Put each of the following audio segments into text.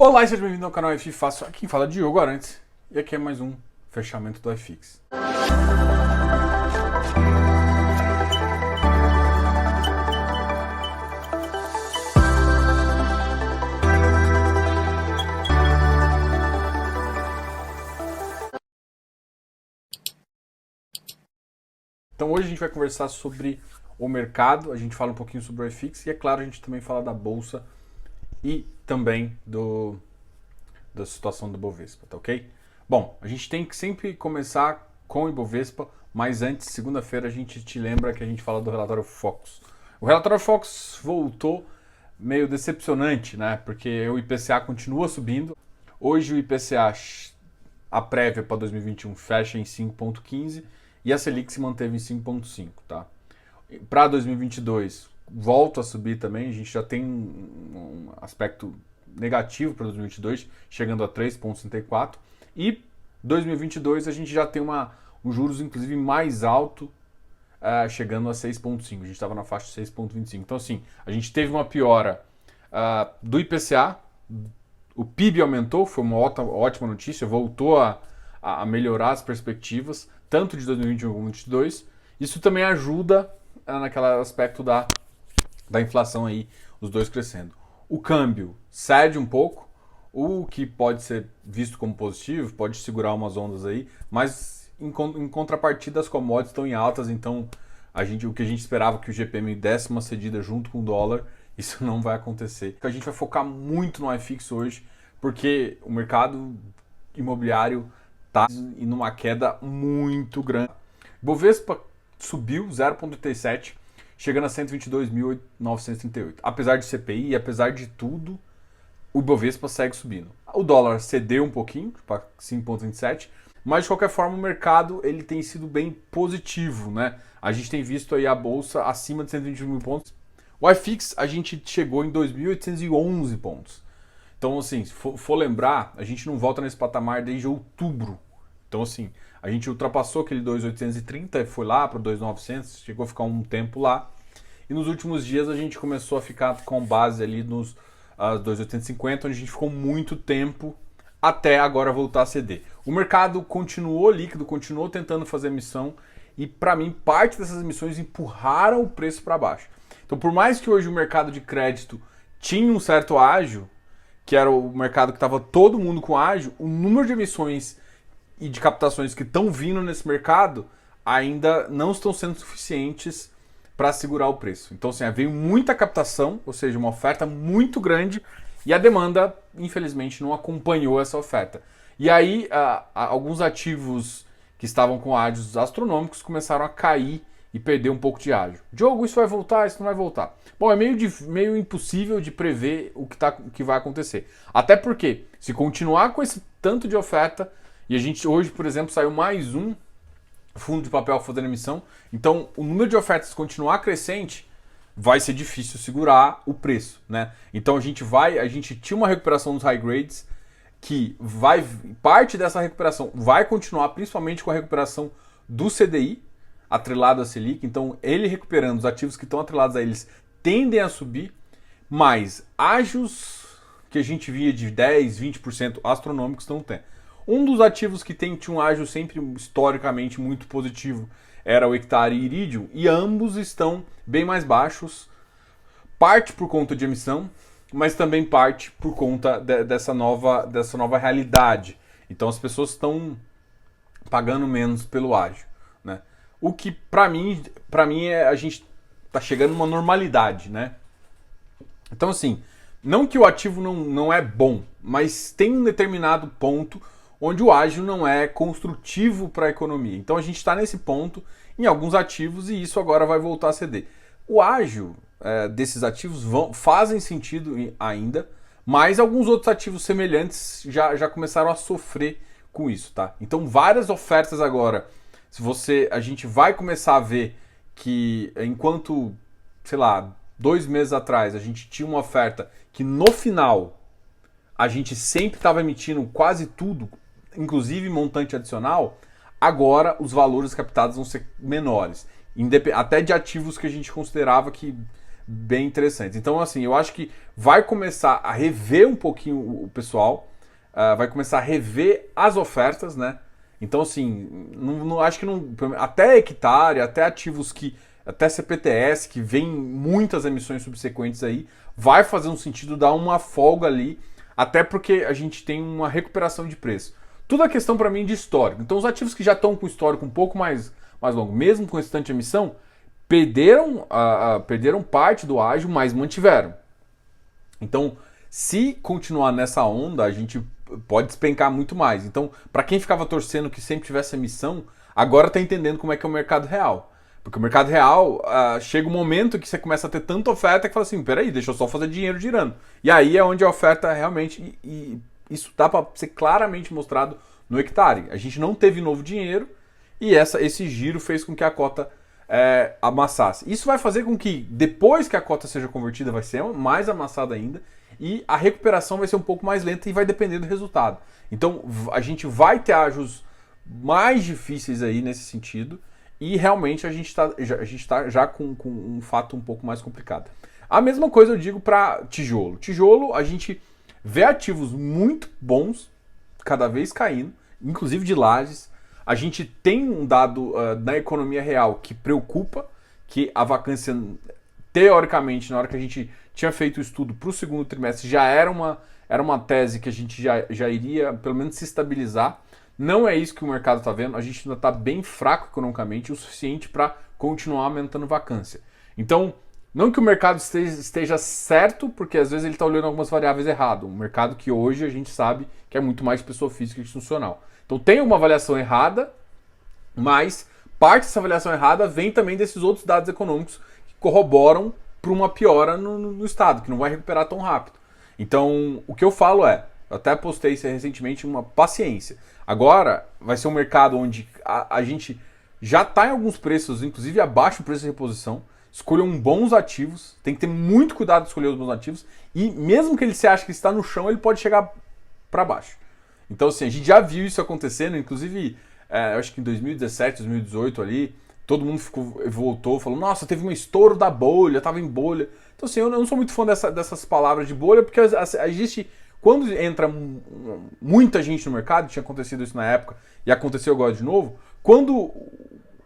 Olá e seja bem-vindo ao canal F Fácil. Aqui quem fala é Diogo Arantes e aqui é mais um fechamento do FX. Então hoje a gente vai conversar sobre o mercado, a gente fala um pouquinho sobre o FX e é claro a gente também fala da bolsa e também da situação do Ibovespa, tá ok? Bom, a gente tem que sempre começar com o Ibovespa, mas antes, segunda-feira, a gente te lembra que a gente fala do relatório Focus. O relatório Focus voltou meio decepcionante, né? Porque o IPCA continua subindo. Hoje o IPCA, a prévia para 2021, fecha em 5,15 e a Selic se manteve em 5,5, tá? Para 2022, volta a subir também, a gente já tem um aspecto negativo para 2022, chegando a 3,64, e 2022 a gente já tem um juros inclusive mais alto, chegando a 6,5, a gente estava na faixa de 6,25. Então assim, a gente teve uma piora do IPCA, o PIB aumentou, foi uma ótima notícia, voltou a melhorar as perspectivas, tanto de 2021 como 2022. Isso também ajuda naquele aspecto da inflação aí, os dois crescendo. O câmbio cede um pouco, o que pode ser visto como positivo, pode segurar umas ondas aí, mas em contrapartida as commodities estão em altas, então o que a gente esperava que o GPM desse uma cedida junto com o dólar, isso não vai acontecer. A gente vai focar muito no FX hoje, porque o mercado imobiliário está em uma queda muito grande. Bovespa subiu 0,87, chegando a 122.938. Apesar de CPI e apesar de tudo, o Ibovespa segue subindo. O dólar cedeu um pouquinho, para 5,27, mas de qualquer forma o mercado ele tem sido bem positivo, né? A gente tem visto aí a bolsa acima de 120 mil pontos. O FX a gente chegou em 2.811 pontos. Então assim, se for lembrar, a gente não volta nesse patamar desde outubro. Então assim, a gente ultrapassou aquele 2.830, foi lá para 2.900, chegou a ficar um tempo lá. E nos últimos dias a gente começou a ficar com base ali nos 2.850, onde a gente ficou muito tempo até agora voltar a ceder. O mercado continuou líquido, continuou tentando fazer emissão e para mim parte dessas emissões empurraram o preço para baixo. Então por mais que hoje o mercado de crédito tinha um certo ágio, que era o mercado que estava todo mundo com ágio, o número de emissões e de captações que estão vindo nesse mercado ainda não estão sendo suficientes para segurar o preço. Então, assim, veio muita captação, ou seja, uma oferta muito grande, e a demanda, infelizmente, não acompanhou essa oferta. E aí, alguns ativos que estavam com ágios astronômicos começaram a cair e perder um pouco de ágio. Diogo, isso vai voltar? Isso não vai voltar? Bom, é meio impossível de prever o que vai acontecer. Até porque, se continuar com esse tanto de oferta, e a gente hoje, por exemplo, saiu mais um fundo de papel fazendo emissão. Então, o número de ofertas continuar crescente, vai ser difícil segurar o preço, né? Então, a gente tinha uma recuperação dos high grades que parte dessa recuperação vai continuar, principalmente com a recuperação do CDI atrelado à Selic. Então, ele recuperando, os ativos que estão atrelados a eles tendem a subir, mas ágios que a gente via de 10, 20% astronômicos não tem. Um dos ativos que tinha um ágio sempre historicamente muito positivo era o hectare e iridium, e ambos estão bem mais baixos, parte por conta de emissão, mas também parte por conta dessa nova realidade. Então as pessoas estão pagando menos pelo ágio, né? O que para mim a gente está chegando numa normalidade, né? Então assim, não que o ativo não é bom, mas tem um determinado ponto onde o ágio não é construtivo para a economia. Então a gente está nesse ponto em alguns ativos e isso agora vai voltar a ceder. O ágio desses ativos fazem sentido ainda, mas alguns outros ativos semelhantes já começaram a sofrer com isso, tá? Então várias ofertas agora, a gente vai começar a ver que enquanto, sei lá, 2 meses atrás a gente tinha uma oferta que no final a gente sempre estava emitindo quase tudo, inclusive montante adicional, agora os valores captados vão ser menores. Até de ativos que a gente considerava que bem interessantes. Então, assim, eu acho que vai começar a rever um pouquinho o pessoal, vai começar a rever as ofertas, né? Então, assim, acho que não, até hectare, até ativos que, até CPTS, que vem muitas emissões subsequentes aí, vai fazer um sentido dar uma folga ali, até porque a gente tem uma recuperação de preço. Tudo é questão para mim de histórico. Então, os ativos que já estão com histórico um pouco mais longo, mesmo com restante emissão, perderam parte do ágio, mas mantiveram. Então, se continuar nessa onda, a gente pode despencar muito mais. Então, para quem ficava torcendo que sempre tivesse emissão, agora está entendendo como é que é o mercado real. Porque o mercado real, chega um momento que você começa a ter tanta oferta que fala assim, peraí, deixa eu só fazer dinheiro girando. E aí é onde a oferta realmente, e isso dá para ser claramente mostrado no hectare. A gente não teve novo dinheiro e esse giro fez com que a cota amassasse. Isso vai fazer com que, depois que a cota seja convertida, vai ser mais amassada ainda e a recuperação vai ser um pouco mais lenta e vai depender do resultado. Então, a gente vai ter ágios mais difíceis aí nesse sentido e realmente a gente está já com um fato um pouco mais complicado. A mesma coisa eu digo para tijolo. Tijolo, a gente vê ativos muito bons, cada vez caindo, inclusive de lajes. A gente tem um dado na economia real que preocupa, que a vacância, teoricamente, na hora que a gente tinha feito o estudo para o segundo trimestre, já era uma tese que a gente já iria, pelo menos, se estabilizar. Não é isso que o mercado está vendo. A gente ainda está bem fraco economicamente, o suficiente para continuar aumentando vacância. Então, não que o mercado esteja certo, porque às vezes ele está olhando algumas variáveis errado. Um mercado que hoje a gente sabe que é muito mais pessoa física que institucional. Então tem uma avaliação errada, mas parte dessa avaliação errada vem também desses outros dados econômicos que corroboram para uma piora no Estado, que não vai recuperar tão rápido. Então, o que eu falo eu até postei isso recentemente, uma paciência. Agora vai ser um mercado onde a gente já está em alguns preços, inclusive abaixo do preço de reposição. Escolham bons ativos, tem que ter muito cuidado de escolher os bons ativos, e mesmo que ele se ache que está no chão, ele pode chegar para baixo. Então, assim, a gente já viu isso acontecendo, inclusive, eu acho que em 2017, 2018 ali, todo mundo voltou, falou, nossa, teve um estouro da bolha, tava em bolha. Então, assim, eu não sou muito fã dessas palavras de bolha, porque existe, quando entra muita gente no mercado, tinha acontecido isso na época, e aconteceu agora de novo, quando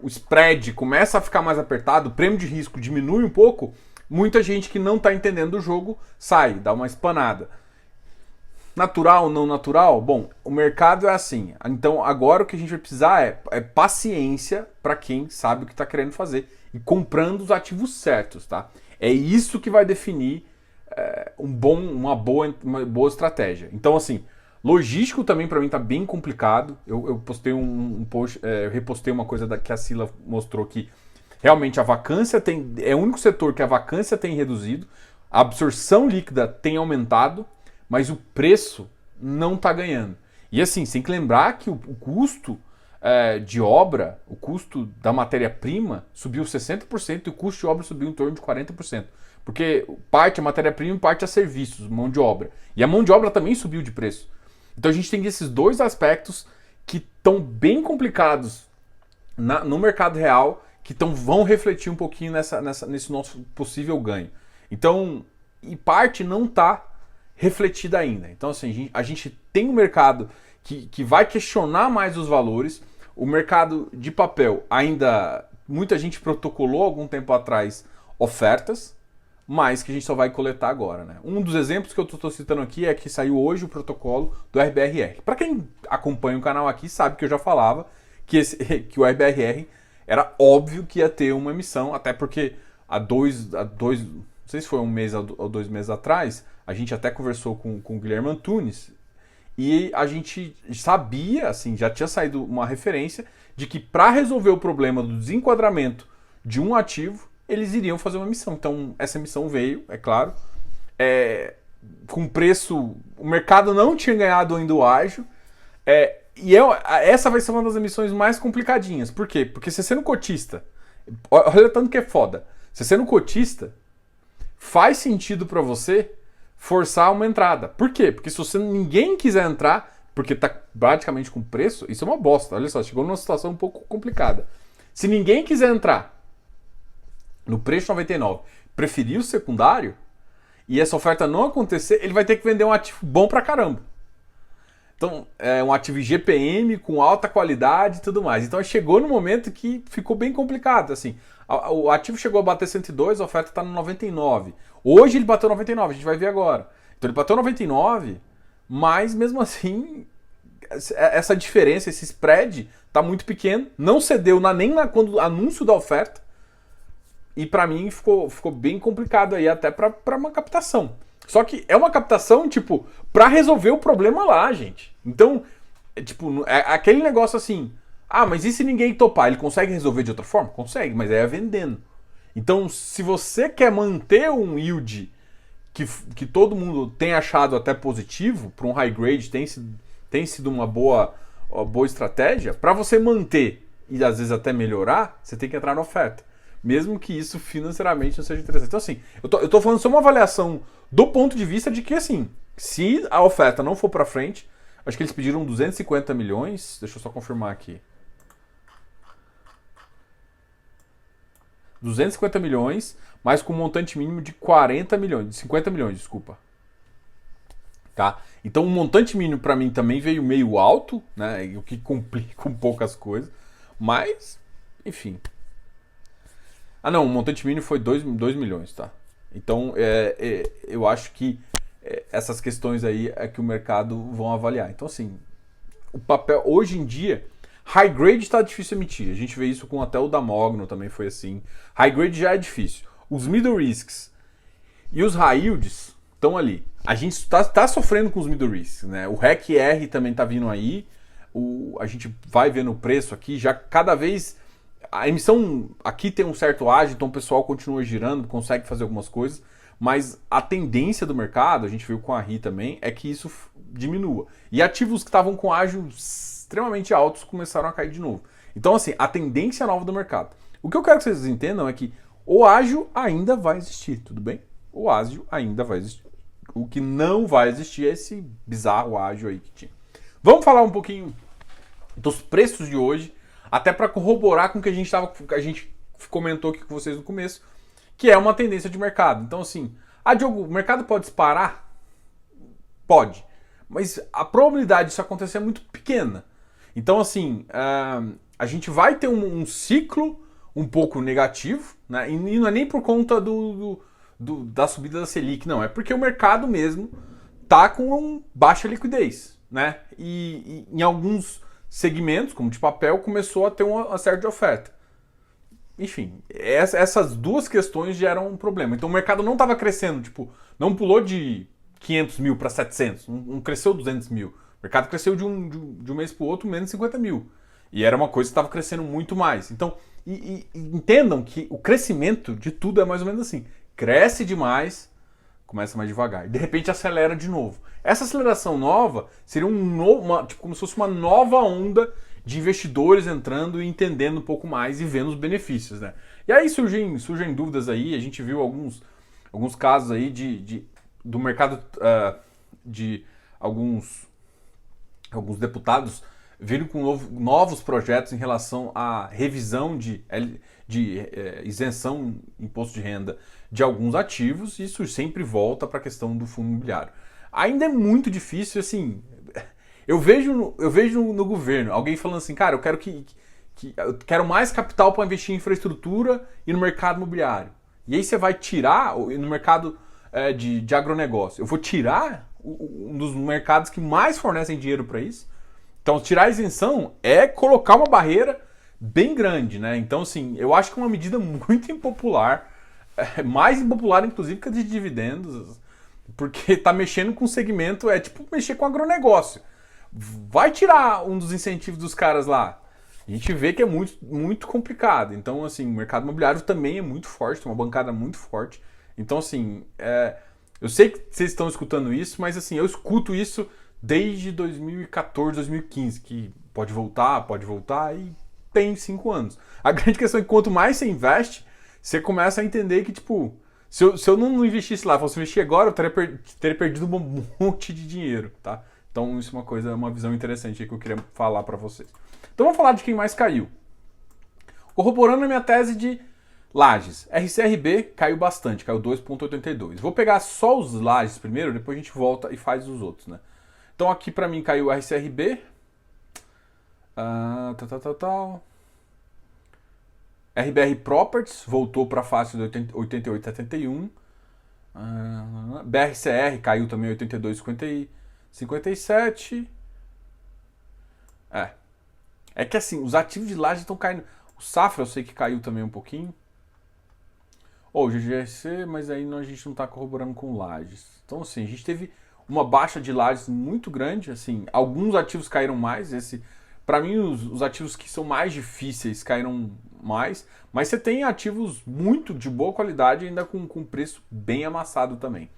o spread começa a ficar mais apertado, o prêmio de risco diminui um pouco, muita gente que não está entendendo o jogo sai, dá uma espanada. Natural, não natural? Bom, o mercado é assim. Então agora o que a gente vai precisar é paciência para quem sabe o que está querendo fazer e comprando os ativos certos, tá? É isso que vai definir uma boa estratégia. Então, assim, logístico também para mim está bem complicado. Eu postei um post, eu repostei uma coisa que a Sila mostrou que realmente a vacância é o único setor que a vacância tem reduzido, a absorção líquida tem aumentado, mas o preço não está ganhando. E assim, tem que lembrar que o custo de obra, o custo da matéria-prima subiu 60% e o custo de obra subiu em torno de 40%. Porque parte é matéria-prima e parte é serviços, mão de obra. E a mão de obra também subiu de preço. Então a gente tem esses dois aspectos que estão bem complicados no mercado real, que vão refletir um pouquinho nesse nosso possível ganho. Então, e parte não está refletida ainda. Então, assim, a gente tem um mercado que vai questionar mais os valores. O mercado de papel ainda, muita gente protocolou algum tempo atrás ofertas, mas que a gente só vai coletar agora, né? Um dos exemplos que eu estou citando aqui é que saiu hoje o protocolo do RBRR. Para quem acompanha o canal aqui, sabe que eu já falava que o RBRR era óbvio que ia ter uma emissão, até porque há dois, não sei se foi um mês ou 2 meses atrás, a gente até conversou com o Guilherme Antunes e a gente sabia, assim, já tinha saído uma referência de que para resolver o problema do desenquadramento de um ativo, eles iriam fazer uma emissão. Então, essa emissão veio, é claro, com preço... O mercado não tinha ganhado ainda o ágio, essa vai ser uma das emissões mais complicadinhas. Por quê? Porque você sendo cotista, olha tanto que é foda, você sendo cotista, faz sentido para você forçar uma entrada. Por quê? Porque se ninguém quiser entrar, porque está praticamente com preço, isso é uma bosta. Olha só, chegou numa situação um pouco complicada. Se ninguém quiser entrar no preço 99, preferir o secundário e essa oferta não acontecer, ele vai ter que vender um ativo bom pra caramba. Então, é um ativo GPM com alta qualidade e tudo mais. Então, chegou no momento que ficou bem complicado. Assim, o ativo chegou a bater 102, a oferta está no 99. Hoje ele bateu 99, a gente vai ver agora. Então, ele bateu 99, mas mesmo assim, essa diferença, esse spread, está muito pequeno. Não cedeu nem quando anúncio da oferta. E para mim ficou bem complicado aí, até para uma captação. Só que é uma captação, tipo, pra resolver o problema lá, gente. Então, é aquele negócio assim, mas e se ninguém topar? Ele consegue resolver de outra forma? Consegue, mas é vendendo. Então, se você quer manter um yield que todo mundo tem achado até positivo, para um high grade tem sido uma boa estratégia, para você manter e às vezes até melhorar, você tem que entrar na oferta. Mesmo que isso financeiramente não seja interessante. Então, assim, eu tô falando só uma avaliação do ponto de vista de que, assim, se a oferta não for para frente, acho que eles pediram 250 milhões, deixa eu só confirmar aqui. 250 milhões, mas com um montante mínimo de 40 milhões, de 50 milhões, desculpa. Tá? Então, o montante mínimo para mim também veio meio alto, né, o que complica um pouco as coisas, mas, enfim. Não, o montante mínimo foi 2 milhões, tá? Então, eu acho que essas questões aí é que o mercado vão avaliar. Então, assim, o papel, hoje em dia, high grade está difícil emitir. A gente vê isso com até o da Mogno também foi assim. High grade já é difícil. Os middle risks e os high yields estão ali. A gente está sofrendo com os middle risks, né? O REC R também está vindo aí. A gente vai vendo o preço aqui, já cada vez... A emissão aqui tem um certo ágio, então o pessoal continua girando, consegue fazer algumas coisas, mas a tendência do mercado, a gente viu com a RI também, é que isso diminua. E ativos que estavam com ágio extremamente altos começaram a cair de novo. Então, assim, a tendência nova do mercado. O que eu quero que vocês entendam é que o ágio ainda vai existir, tudo bem? O ágio ainda vai existir. O que não vai existir é esse bizarro ágio aí que tinha. Vamos falar um pouquinho dos preços de hoje, até para corroborar com o que a gente comentou aqui com vocês no começo, que é uma tendência de mercado. Então, assim, Diogo, o mercado pode disparar? Pode. Mas a probabilidade disso acontecer é muito pequena. Então, assim, a gente vai ter um ciclo um pouco negativo, né? E não é nem por conta da subida da Selic, não. É porque o mercado mesmo tá com baixa liquidez, né? E em alguns segmentos, como de papel, começou a ter uma série de oferta. Enfim, essas duas questões geram um problema. Então o mercado não estava crescendo, tipo, não pulou de 500 mil para 700, não cresceu 200 mil. O mercado cresceu de um mês para o outro menos 50 mil. E era uma coisa que estava crescendo muito mais. Então, entendam que o crescimento de tudo é mais ou menos assim. Cresce demais, começa mais devagar. De repente acelera de novo. Essa aceleração nova seria tipo, como se fosse uma nova onda de investidores entrando e entendendo um pouco mais e vendo os benefícios, né? E aí surgem dúvidas aí, a gente viu alguns casos aí do mercado de alguns deputados viram com novos projetos em relação à revisão de isenção imposto de renda de alguns ativos, e isso sempre volta para a questão do fundo imobiliário. Ainda é muito difícil, assim, eu vejo no governo alguém falando assim, cara, eu quero mais capital para investir em infraestrutura e no mercado imobiliário. E aí você vai tirar, no mercado de agronegócio, eu vou tirar um dos mercados que mais fornecem dinheiro para isso. Então, tirar a isenção é colocar uma barreira bem grande, né? Então, assim, eu acho que é uma medida muito impopular, mais impopular, inclusive, que a de dividendos, porque tá mexendo com o segmento, é tipo mexer com agronegócio. Vai tirar um dos incentivos dos caras lá. A gente vê que é muito, muito complicado. Então, assim, o mercado imobiliário também é muito forte, tem uma bancada muito forte. Então, assim, eu sei que vocês estão escutando isso, mas, assim, eu escuto isso desde 2014, 2015, que pode voltar, e tem 5 anos. A grande questão é que quanto mais você investe, você começa a entender que, tipo, se eu não investisse lá, fosse investir agora, eu teria perdido um monte de dinheiro, tá? Então isso é uma visão interessante aí que eu queria falar para vocês. Então vamos falar de quem mais caiu. Corroborando a minha tese de Lajes. RCRB caiu bastante, caiu 2,82. Vou pegar só os Lajes primeiro, depois a gente volta e faz os outros, né? Então aqui para mim caiu o RCRB. RBR Properties voltou para a faixa de 88,71. BRCR caiu também 82,57. É que assim, os ativos de laje estão caindo. O Safra eu sei que caiu também um pouquinho. O GGRC, mas aí a gente não está corroborando com lajes. Então assim, a gente teve uma baixa de lajes muito grande. Assim, alguns ativos caíram mais. Para mim, os ativos que são mais difíceis caíram mais. Mas você tem ativos muito de boa qualidade ainda com preço bem amassado também.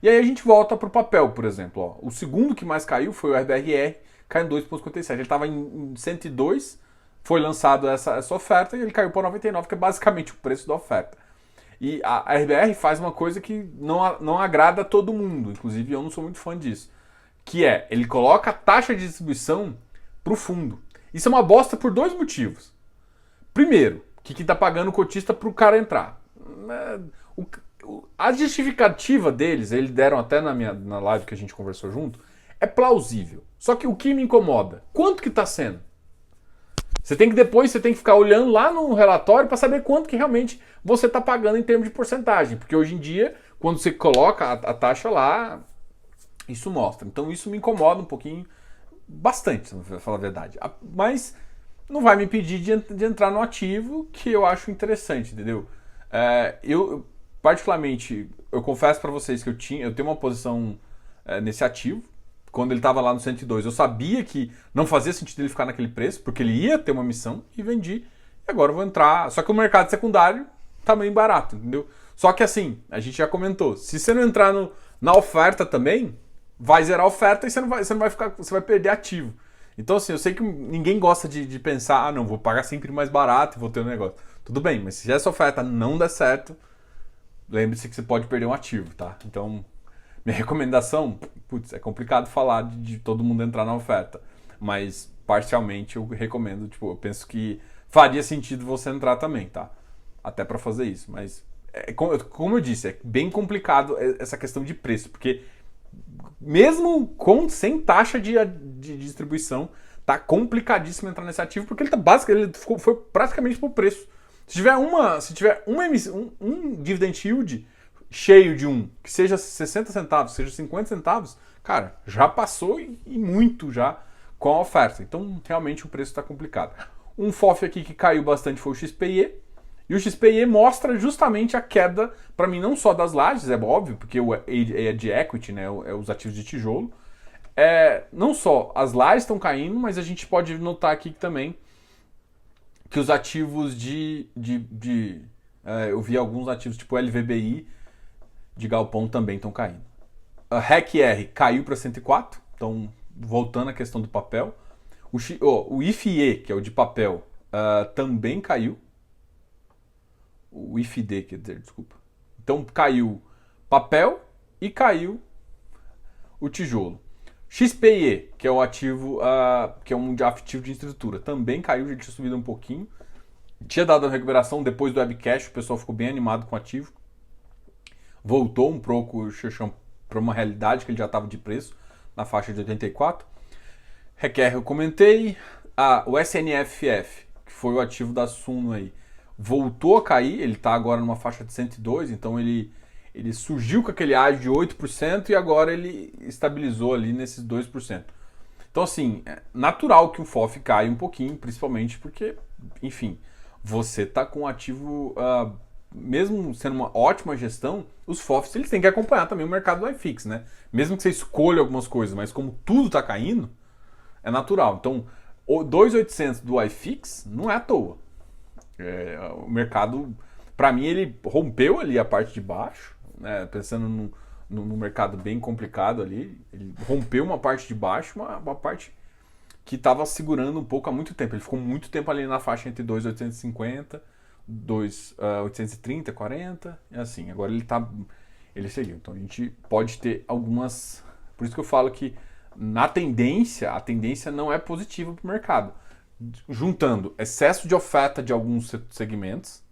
E aí a gente volta para o papel, por exemplo. Ó. O segundo que mais caiu foi o RBRR, caiu em 2,57. Ele estava em 102, foi lançado essa oferta e ele caiu para 99, que é basicamente o preço da oferta. E a RBR faz uma coisa que não agrada a todo mundo, inclusive eu não sou muito fã disso, que é, ele coloca a taxa de distribuição para o fundo. Isso é uma bosta por dois motivos. Primeiro, que está pagando o cotista para o cara entrar. A justificativa deles, eles deram até na live que a gente conversou junto, é plausível. Só que o que me incomoda, quanto que está sendo? Você tem que ficar olhando lá no relatório para saber quanto que realmente você está pagando em termos de porcentagem. Porque hoje em dia, quando você coloca a taxa lá, isso mostra. Então isso me incomoda um pouquinho, bastante, pra falar a verdade. Mas não vai me impedir de entrar no ativo que eu acho interessante, entendeu? Eu particularmente, eu confesso para vocês que eu tenho uma posição nesse ativo. Quando ele estava lá no 102, eu sabia que não fazia sentido ele ficar naquele preço, porque ele ia ter uma missão e vendi. E agora eu vou entrar. Só que o mercado secundário tá meio barato, entendeu? Só que assim, a gente já comentou, se você não entrar na oferta também, vai zerar a oferta e você vai perder ativo. Então assim, eu sei que ninguém gosta de pensar, não, vou pagar sempre mais barato e vou ter um negócio. Tudo bem, mas se essa oferta não der certo, lembre-se que você pode perder um ativo, tá? Então, minha recomendação, é complicado falar de todo mundo entrar na oferta, mas parcialmente eu recomendo, eu penso que faria sentido você entrar também, tá? Até para fazer isso, mas como eu disse, é bem complicado essa questão de preço, porque mesmo sem taxa de distribuição, tá complicadíssimo entrar nesse ativo, porque foi praticamente por preço. Se tiver um dividend yield cheio de que seja 60 centavos, seja 50 centavos, cara, já passou e muito já com a oferta. Então, realmente o preço está complicado. Um FOF aqui que caiu bastante foi o XPE. E o XPE mostra justamente a queda, para mim, não só das lajes, é óbvio, porque é de equity, né, é os ativos de tijolo. Não só as lajes estão caindo, mas a gente pode notar aqui também que os ativos eu vi alguns ativos tipo LVBI, de galpão também estão caindo. A REC-R caiu para 104, então voltando à questão do papel. O IFIE, que é o de papel, também caiu. O IFD, quer dizer, desculpa. Então caiu papel e caiu o tijolo. XPE, que é o ativo, que é um ativo de estrutura, também caiu, já tinha subido um pouquinho. Tinha dado a recuperação depois do webcash, o pessoal ficou bem animado com o ativo. Voltou um pouco para uma realidade que ele já estava de preço, na faixa de 84. REC-R eu comentei. O SNFF, que foi o ativo da Suno aí, voltou a cair, ele está agora numa faixa de 102, então ele surgiu com aquele ágio de 8% e agora ele estabilizou ali nesses 2%. Então assim, é natural que o FOF caia um pouquinho, principalmente porque, enfim, você está com um ativo... mesmo sendo uma ótima gestão, os FOFs eles têm que acompanhar também o mercado do iFix, né? Mesmo que você escolha algumas coisas, mas como tudo está caindo, é natural. Então, o 2.800 do iFix não é à toa. O mercado, para mim, ele rompeu ali a parte de baixo, né? Pensando no mercado bem complicado ali, ele rompeu uma parte de baixo, uma parte que estava segurando um pouco há muito tempo. Ele ficou muito tempo ali na faixa entre 2.850 830, 40, e assim, agora ele seguiu. Então a gente pode ter algumas, por isso que eu falo que a tendência não é positiva para o mercado. Juntando excesso de oferta de alguns segmentos,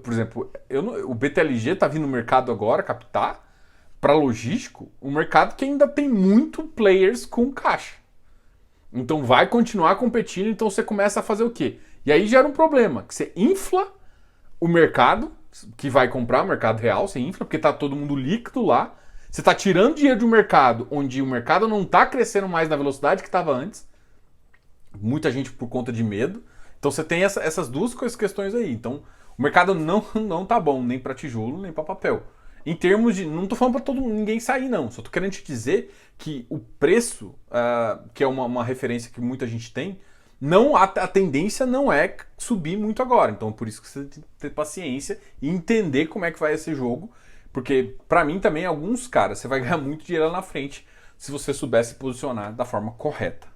Por exemplo, o BTLG está vindo no mercado agora captar para logístico, um mercado que ainda tem muito players com caixa. Então vai continuar competindo, então você começa a fazer o quê? E aí gera um problema, que você infla o mercado, que vai comprar, o mercado real, você infla, porque tá todo mundo líquido lá. Você está tirando dinheiro do mercado, onde o mercado não está crescendo mais na velocidade que estava antes. Muita gente por conta de medo. Então você tem essas duas questões aí. Então o mercado não tá bom, nem para tijolo, nem para papel. Em termos de... Não estou falando para ninguém sair, não. Só estou querendo te dizer que o preço, que é uma referência que muita gente tem, a tendência não é subir muito agora. Então por isso que você tem que ter paciência e entender como é que vai esse jogo. Porque para mim também, alguns caras, você vai ganhar muito dinheiro lá na frente se você souber se posicionar da forma correta.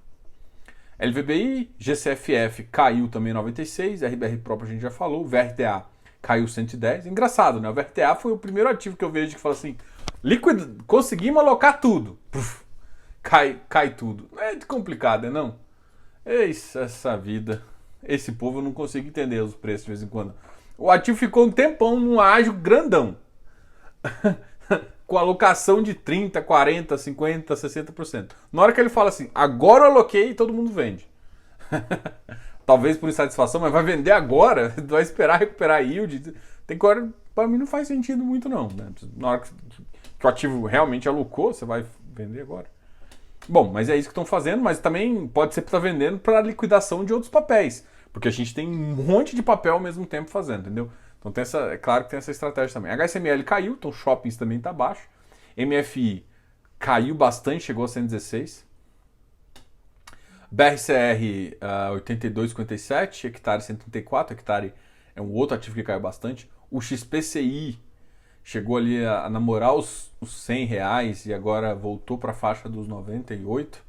LVBI, GCFF caiu também 96, RBR próprio a gente já falou, VRTA caiu 110. Engraçado, né? O VRTA foi o primeiro ativo que eu vejo que fala assim, conseguimos alocar tudo. Puf, cai tudo. Não é complicado, né, não? Essa vida. Esse povo eu não consigo entender os preços de vez em quando. O ativo ficou um tempão num ágio grandão. Com alocação de 30%, 40%, 50%, 60%. Na hora que ele fala assim, agora eu aloquei, todo mundo vende. Talvez por insatisfação, mas vai vender agora, vai esperar recuperar a yield. Tem coisa, para mim não faz sentido muito não. Né? Na hora que o ativo realmente alocou, você vai vender agora. Bom, mas é isso que estão fazendo, mas também pode ser que está vendendo para liquidação de outros papéis. Porque a gente tem um monte de papel ao mesmo tempo fazendo, entendeu? Então é claro que tem essa estratégia também. HSML caiu, então shoppings também está baixo. MFI caiu bastante, chegou a 116. BRCR 82,57, hectare 134, hectare é um outro ativo que caiu bastante. O XPCI chegou ali a namorar os R$100 e agora voltou para a faixa dos 98.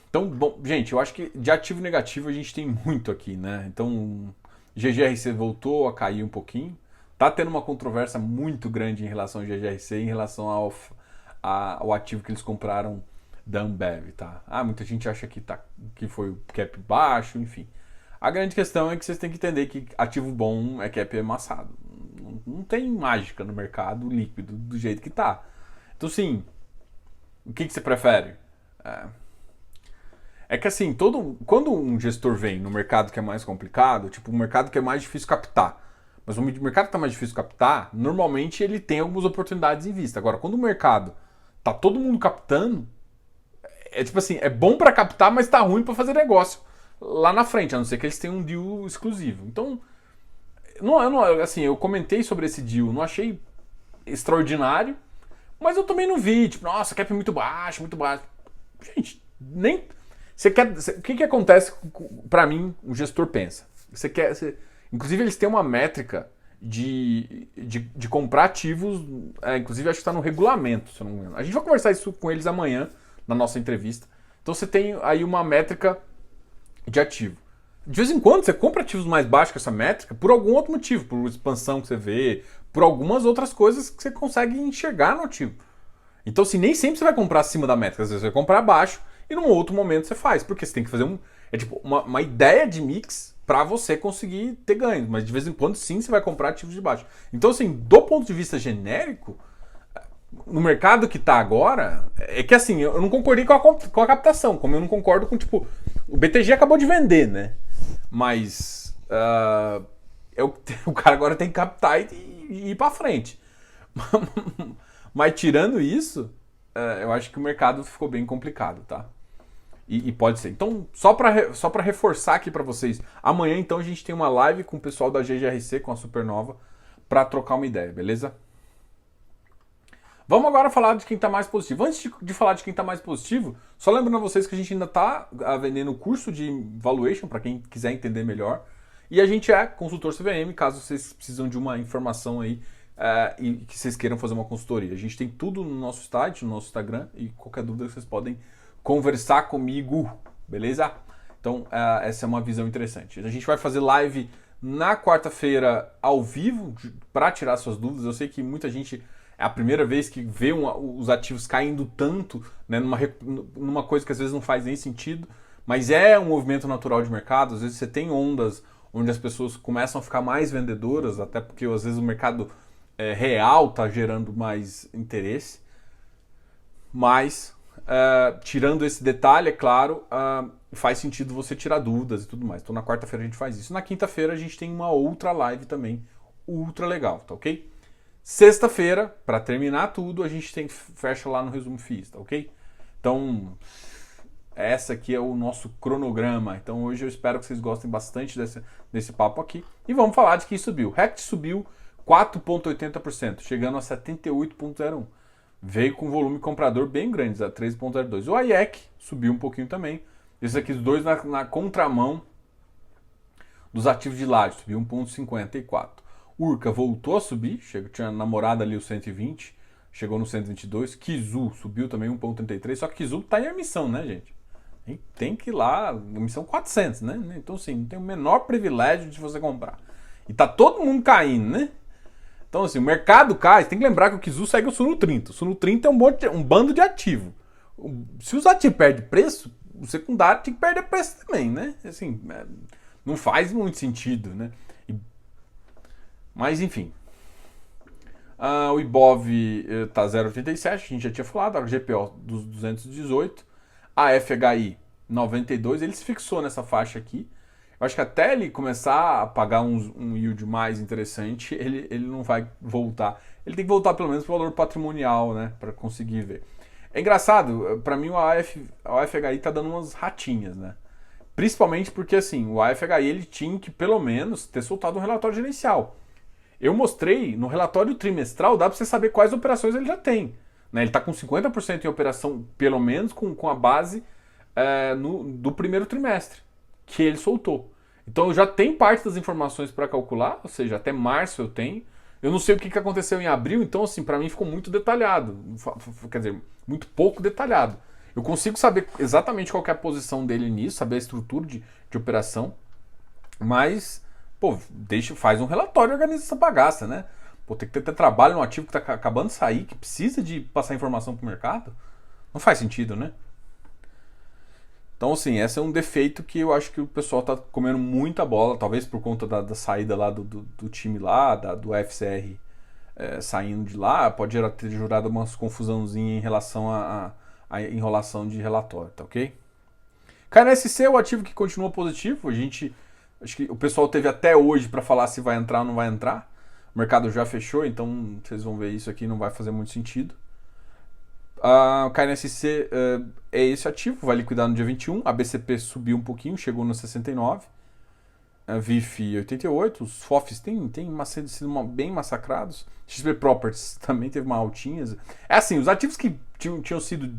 Então, bom, gente, eu acho que de ativo negativo a gente tem muito aqui, né? Então, GGRC voltou a cair um pouquinho. Tá tendo uma controvérsia muito grande em relação ao GGRC, em relação ao ativo que eles compraram da Ambev, tá? Muita gente acha que foi o cap baixo, enfim. A grande questão é que vocês têm que entender que ativo bom é cap amassado. Não tem mágica no mercado líquido do jeito que tá. Então, sim, o que você prefere? É que assim, quando um gestor vem no mercado que é mais complicado, tipo um mercado que é mais difícil captar, mas o mercado que está mais difícil captar, normalmente ele tem algumas oportunidades em vista. Agora, quando o mercado tá todo mundo captando, é tipo assim, é bom para captar, mas tá ruim para fazer negócio lá na frente, a não ser que eles tenham um deal exclusivo. Então, assim, eu comentei sobre esse deal, não achei extraordinário, mas eu também não vi, tipo, nossa, cap muito baixo, muito baixo. Gente, nem... o que acontece para mim, o gestor pensa? Inclusive, eles têm uma métrica de comprar ativos, inclusive acho que está no regulamento, se eu não me engano. A gente vai conversar isso com eles amanhã, na nossa entrevista. Então você tem aí uma métrica de ativo. De vez em quando você compra ativos mais baixos que essa métrica por algum outro motivo, por expansão que você vê, por algumas outras coisas que você consegue enxergar no ativo. Então, assim, nem sempre você vai comprar acima da métrica, às vezes você vai comprar abaixo e num outro momento você faz, porque você tem que fazer uma ideia de mix para você conseguir ter ganhos, mas de vez em quando sim você vai comprar ativos de baixo. Então, assim, do ponto de vista genérico, no mercado que está agora, é que assim, eu não concordei com a captação, como eu não concordo com, tipo, o BTG acabou de vender, né? Mas o cara agora tem que captar e ir para frente. Mas tirando isso, eu acho que o mercado ficou bem complicado, tá? E pode ser. Então, só para reforçar aqui para vocês, amanhã então a gente tem uma live com o pessoal da GGRC, com a Supernova, para trocar uma ideia, beleza? Vamos agora falar de quem está mais positivo. Antes de falar de quem está mais positivo, só lembrando a vocês que a gente ainda está vendendo o curso de Valuation, para quem quiser entender melhor. E a gente é consultor CVM, caso vocês precisam de uma informação aí e que vocês queiram fazer uma consultoria. A gente tem tudo no nosso site, no nosso Instagram, e qualquer dúvida vocês podem conversar comigo, beleza? Então, essa é uma visão interessante. A gente vai fazer live na quarta-feira ao vivo para tirar suas dúvidas. Eu sei que muita gente... É a primeira vez que vê os ativos caindo tanto, né, numa coisa que às vezes não faz nem sentido, mas é um movimento natural de mercado. Às vezes você tem ondas onde as pessoas começam a ficar mais vendedoras, até porque às vezes o mercado real está gerando mais interesse. Mas, tirando esse detalhe, é claro, faz sentido você tirar dúvidas e tudo mais. Então na quarta-feira a gente faz isso. Na quinta-feira a gente tem uma outra live também, ultra legal, tá ok? Sexta-feira, para terminar tudo, a gente fecha lá no Resumo FIIs, tá ok? Então, essa aqui é o nosso cronograma. Então hoje eu espero que vocês gostem bastante desse papo aqui. E vamos falar de quem subiu. RECT subiu 4,80%, chegando a 78,01%. Veio com volume comprador bem grande, a 13,02%. O IEC subiu um pouquinho também. Esses aqui, os dois na contramão dos ativos de laje, subiu 1,54%. Urca voltou a subir, tinha namorado ali o 120, chegou no 122. Kizu subiu também 1,33%, só que Kizu está em emissão, né, gente? Tem que ir lá, emissão 400, né? Então, assim, não tem o menor privilégio de você comprar. E tá todo mundo caindo, né? Então, assim, o mercado cai, você tem que lembrar que o Kizu segue o Suno 30. O Suno 30 é um bando de ativo. Se os ativos perdem preço, o secundário tem que perder preço também, né? Assim, não faz muito sentido, né? Mas, enfim. O Ibov tá 0,87, a gente já tinha falado. A GPO dos 218. A FHI 92, ele se fixou nessa faixa aqui. Eu acho que até ele começar a pagar um yield mais interessante, ele não vai voltar. Ele tem que voltar pelo menos para o valor patrimonial, né? Para conseguir ver. É engraçado, para mim o AFHI tá dando umas ratinhas, né? Principalmente porque assim, o AFHI ele tinha que pelo menos ter soltado um relatório gerencial. Eu mostrei no relatório trimestral, dá para você saber quais operações ele já tem. Né? Ele está com 50% em operação, pelo menos com a base do primeiro trimestre, que ele soltou. Então eu já tenho parte das informações para calcular, ou seja, até março eu tenho. Eu não sei o que aconteceu em abril, então assim, para mim ficou muito detalhado. Quer dizer, muito pouco detalhado. Eu consigo saber exatamente qual que é a posição dele nisso, saber a estrutura de operação, mas, pô, faz um relatório e organiza essa bagaça, né? Pô, tem que ter trabalho no ativo que está acabando de sair, que precisa de passar informação para o mercado. Não faz sentido, né? Então, assim, esse é um defeito que eu acho que o pessoal tá comendo muita bola, talvez por conta da saída lá do time lá, do FCR saindo de lá, pode ter gerado umas confusãozinha em relação à enrolação de relatório, tá ok? KNSC é o ativo que continua positivo, acho que o pessoal teve até hoje para falar se vai entrar ou não vai entrar, o mercado já fechou, então vocês vão ver isso aqui, não vai fazer muito sentido. A KNSC é esse ativo, vai liquidar no dia 21. A BCP subiu um pouquinho, chegou no 69. A VIF 88. Os FOFs têm sido bem massacrados. XP Properties também teve uma altinha. É assim, os ativos que tinham sido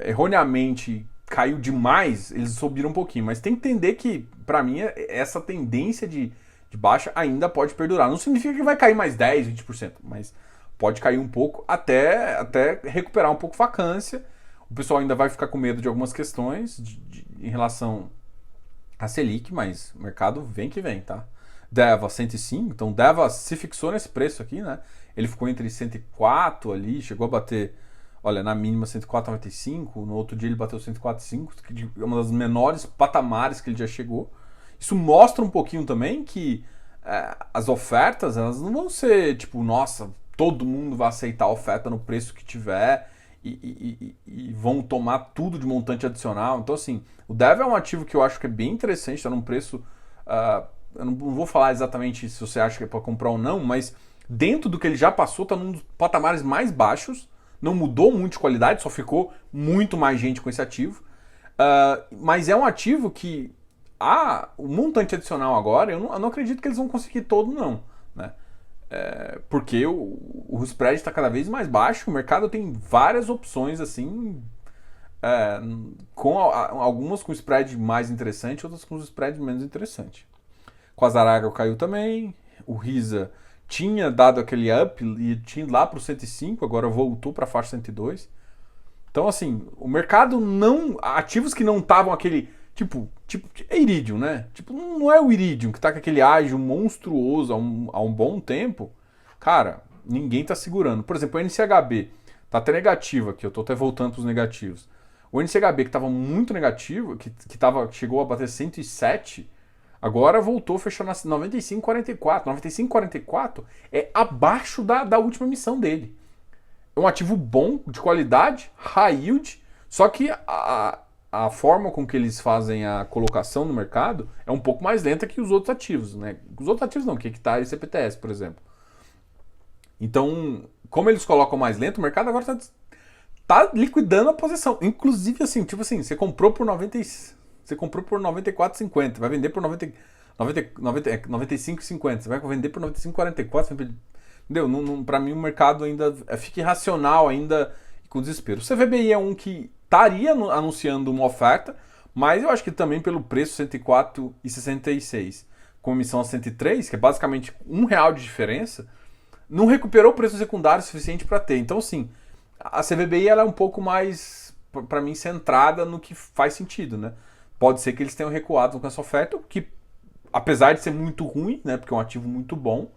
erroneamente caiu demais, eles subiram um pouquinho. Mas tem que entender que, para mim, essa tendência de baixa ainda pode perdurar. Não significa que vai cair mais 10, 20%, mas pode cair um pouco até recuperar um pouco vacância. O pessoal ainda vai ficar com medo de algumas questões em relação a Selic, mas o mercado vem que vem, tá? Deva 105, então Deva se fixou nesse preço aqui, né? Ele ficou entre 104 ali, chegou a bater, olha, na mínima 104,95, no outro dia ele bateu 104,5, que é uma das menores patamares que ele já chegou. Isso mostra um pouquinho também que as ofertas, elas não vão ser tipo, nossa, todo mundo vai aceitar a oferta no preço que tiver e vão tomar tudo de montante adicional. Então, assim, o DEV é um ativo que eu acho que é bem interessante, está num preço... eu não vou falar exatamente se você acha que é para comprar ou não, mas dentro do que ele já passou, está num dos patamares mais baixos, não mudou muito de qualidade, só ficou muito mais gente com esse ativo. Mas é um ativo que o montante adicional agora, eu não acredito que eles vão conseguir todo, não, né? Porque o spread está cada vez mais baixo, o mercado tem várias opções assim, algumas com spread mais interessante, outras com spread menos interessante. Com a Zarago caiu também, o Risa tinha dado aquele up e tinha lá para o 105, agora voltou para a faixa 102. Então, assim, o mercado não... Ativos que não estavam aquele... Tipo, é Iridium, né? Tipo, não é o Iridium que tá com aquele ágio monstruoso há um bom tempo. Cara, ninguém tá segurando. Por exemplo, o NCHB tá até negativo aqui, eu tô até voltando pros negativos. O NCHB que tava muito negativo, que chegou a bater 107, Agora voltou a fechar na 95,44. 95,44 é abaixo da última emissão dele. É um ativo bom, de qualidade, high yield, só que a forma com que eles fazem a colocação no mercado é um pouco mais lenta que os outros ativos, né? Os outros ativos não, que hectare e CPTS, por exemplo. Então, como eles colocam mais lento, o mercado agora tá liquidando a posição. Inclusive, assim, tipo assim, você comprou por 94,50, vai vender por 95,50, você vai vender por 95,44, entendeu? Para mim o mercado ainda fica irracional, ainda com desespero. O CVBI é um que estaria anunciando uma oferta, mas eu acho que também pelo preço 104,66 com emissão a 103, que é basicamente R$ 1 de diferença, não recuperou o preço secundário suficiente para ter. Então, sim, a CVBI ela é um pouco mais, para mim, centrada no que faz sentido, né? Pode ser que eles tenham recuado com essa oferta, que apesar de ser muito ruim, né, porque é um ativo muito bom,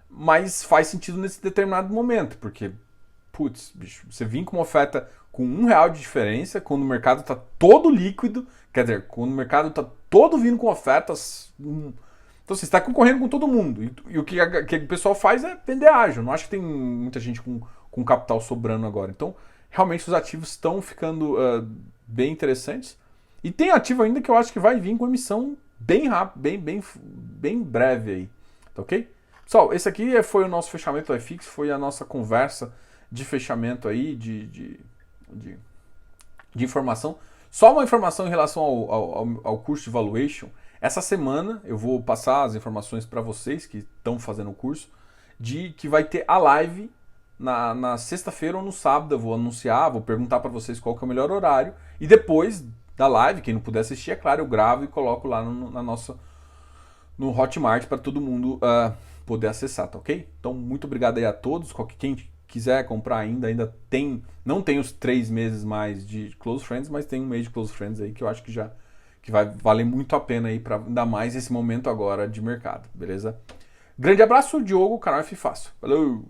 mas faz sentido nesse determinado momento, porque, putz, bicho, você vir com uma oferta com R$ 1 de diferença, quando o mercado está todo líquido, quer dizer, quando o mercado está todo vindo com ofertas, então você está concorrendo com todo mundo, e o que o pessoal faz é vender ágil, não acho que tem muita gente com capital sobrando agora, então realmente os ativos estão ficando bem interessantes, e tem ativo ainda que eu acho que vai vir com emissão bem rápido, bem breve aí, tá ok? Pessoal, esse aqui foi o nosso fechamento do iFix, foi a nossa conversa de fechamento aí, de informação. Só uma informação em relação ao curso de Valuation. Essa semana eu vou passar as informações para vocês que estão fazendo o curso, de que vai ter a live na sexta-feira ou no sábado. Eu vou anunciar, vou perguntar para vocês qual que é o melhor horário, e depois da live, quem não puder assistir, é claro, eu gravo e coloco lá no Hotmart para todo mundo poder acessar, tá ok? Então, muito obrigado aí a todos. Quem quiser comprar ainda não tem os 3 meses mais de Close Friends, mas tem um mês de Close Friends aí que eu acho que vai valer muito a pena aí, para ainda mais esse momento agora de mercado, beleza? Grande abraço, Diogo, canal F Fácil. Falou!